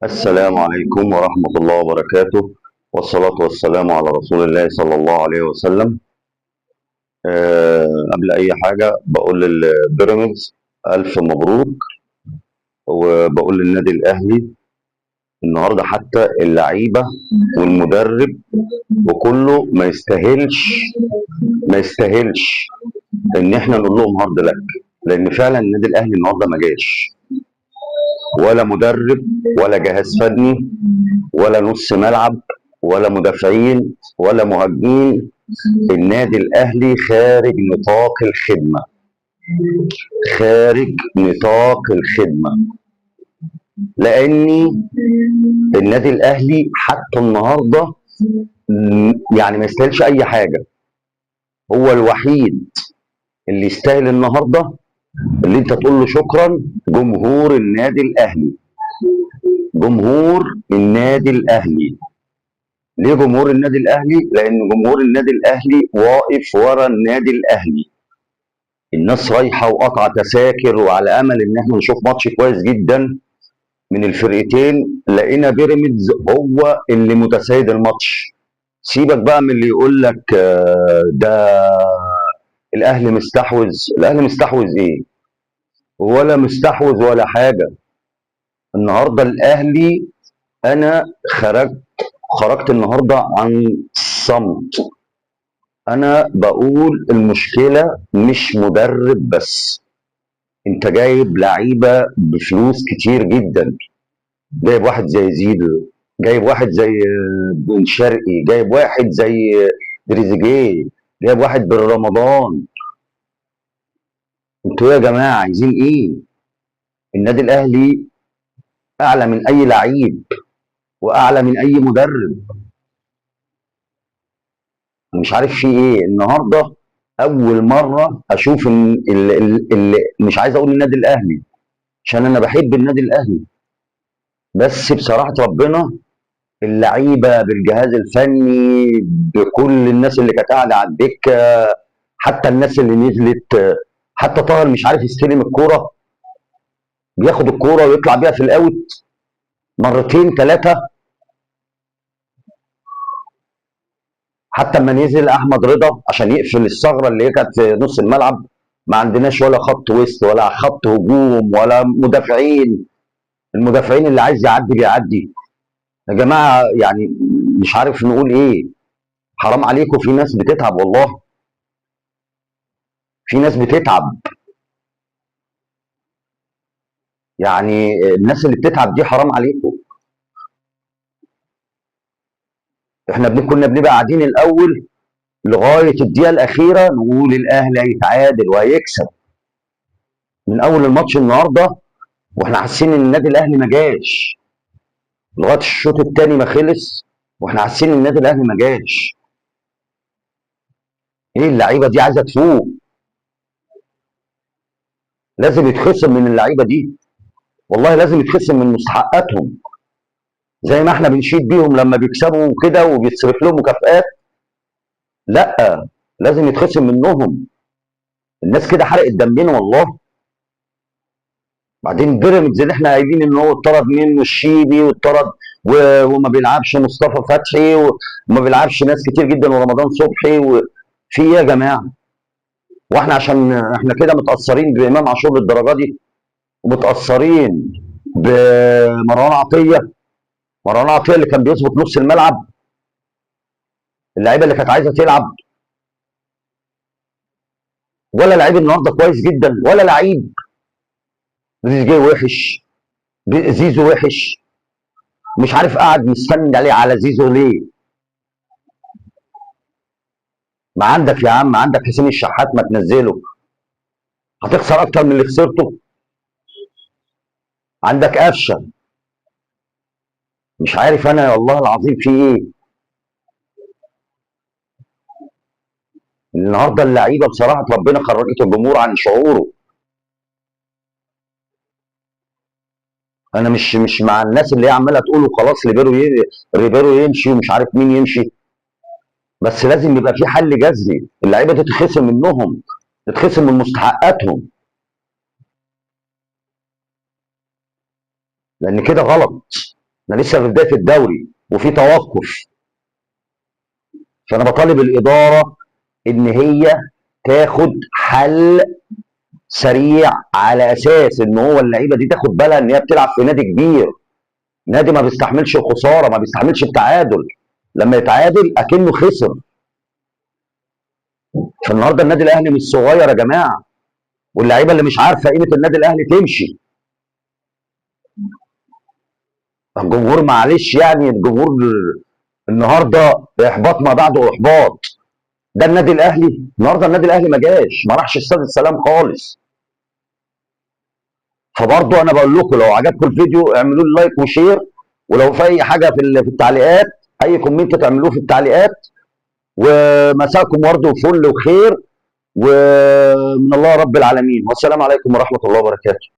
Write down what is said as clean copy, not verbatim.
السلام عليكم ورحمة الله وبركاته، والصلاة والسلام على رسول الله صلى الله عليه وسلم. قبل أي حاجة بقول للبيراميدز ألف مبروك، وبقول للنادي الأهلي النهاردة حتى اللعيبة والمدرب وكله ما يستاهلش إن إحنا نقول لهم هارد لك، لأن فعلا النادي الأهلي النهاردة ما جاش ولا مدرب ولا جهاز فني ولا نص ملعب ولا مدافعين ولا مهاجمين. النادي الاهلي خارج نطاق الخدمه، خارج نطاق الخدمه، لاني النادي الاهلي حتى النهارده يعني ما يستاهلش اي حاجه. هو الوحيد اللي يستاهل النهارده اللي انت تقول له شكرا جمهور النادي الاهلي. جمهور النادي الاهلي، ليه جمهور النادي الاهلي؟ لان جمهور النادي الاهلي واقف ورا النادي الاهلي. الناس رايحه وقطع تذاكر وعلى امل ان احنا نشوف ماتش كويس جدا من الفرقتين. لقينا بيراميدز هو اللي متسيد الماتش. سيبك بقى من اللي يقول لك ده الاهلي مستحوذ. الاهلي مستحوذ ايه؟ ولا مستحوذ ولا حاجه. النهارده الاهلي، انا خرجت النهارده عن الصمت. انا بقول المشكله مش مدرب بس. انت جايب لعيبه بفلوس كتير جدا، جايب واحد زي زيدو، جايب واحد زي بن شرقي، جايب واحد زي تريزيجيه، جايب واحد بن رمضان. انتوا يا جماعه عايزين ايه؟ النادي الاهلي اعلى من اي لعيب واعلى من اي مدرب. مش عارف في ايه النهارده. اول مره اشوف ان اللي مش عايز اقول النادي الاهلي عشان انا بحب النادي الاهلي، بس بصراحه ربنا اللعيبه بالجهاز الفني بكل الناس اللي كانت قاعده على الدكه، حتى الناس اللي نزلت، حتى طاهر مش عارف يستلم الكوره، بياخد الكوره ويطلع بيها في الاوت مرتين ثلاثه. حتى اما نزل احمد رضا عشان يقفل الثغره اللي هي كانت في نص الملعب، ما عندناش ولا خط وسط ولا خط هجوم ولا مدافعين. المدافعين اللي عايز يعدي بيعدي. يا جماعه يعني مش عارف نقول ايه. حرام عليكم، في ناس بتتعب والله، في ناس بتتعب. يعني الناس اللي بتتعب دي حرام عليكم. احنا كنا بنبقى قاعدين الاول لغايه الدقيقه الاخيره نقول الاهلي هيتعادل وهيكسب من اول الماتش النهارده، واحنا حاسين ان النادي الاهلي ما جاش لغايه الشوط الثاني ما خلص، واحنا حاسين ان النادي الاهلي ما جاش. ايه اللعيبه دي عايزه تفوق؟ لازم يتخصم من اللعيبه دي، والله لازم يتخصم من مستحقاتهم. زي ما احنا بنشيد بيهم لما بيكسبوا كده وبيتصرف لهم مكافآت، لا، لازم يتخصم منهم. الناس كده حرقت دمنا والله. بعدين بيراميدز اللي احنا قايلين ان هو اتطرد منه الشيبي واتطرد وما بيلعبش مصطفى فتحي وما بيلعبش ناس كتير جدا ورمضان صبحي في ايه يا جماعه؟ واحنا عشان احنا كده متاثرين بامام عاشور للدرجه دي، ومتاثرين بمروان عطيه. مروان عطيه اللي كان بيظبط نص الملعب، اللعيبه اللي كانت عايزه تلعب. ولا لعيب النهارده كويس جدا ولا لعيب. ريزيجيه وحش، زيزو وحش، مش عارف قاعد مستند على زيزو ليه؟ ما عندك يا عم، عندك حسين الشحات ما تنزله، هتخسر اكتر من اللي خسرته. عندك قفشه، مش عارف انا والله العظيم في ايه. النهارده اللعيبه بصراحه ربنا خرجت الجمهور عن شعوره. انا مش مع الناس اللي هي عماله تقول وخلاص ريبيرو يمشي ومش عارف مين يمشي، بس لازم يبقى في حل جذري. اللعيبه دي تتخصم منهم، تتخصم من مستحقاتهم، لان كده غلط. احنا لسه في بدايه الدوري وفي توقف. فانا بطالب الاداره ان هي تاخد حل سريع، على اساس ان هو اللعيبه دي تاخد بالها ان هي بتلعب في نادي كبير، نادي ما بيستحملش الخساره، ما بيستحملش التعادل. لما يتعادل اكنه خسر. فالنهارده النادي الاهلي مش صغير يا جماعه، واللعيبه اللي مش عارفه قيمه النادي الاهلي تمشي. الجمهور معلش يعني، الجمهور النهارده احباط ما بعده احباط. ده النادي الاهلي النهارده، النادي الاهلي ما جاش، ما راحش استاد السلام خالص. فبرضه انا بقول لكم، لو عجبكم الفيديو اعملوا لي لايك وشير، ولو في اي حاجه في التعليقات، اي كومنت تعملوه في التعليقات. ومساكم ورد وفل وخير، ومن الله رب العالمين، والسلام عليكم ورحمه الله وبركاته.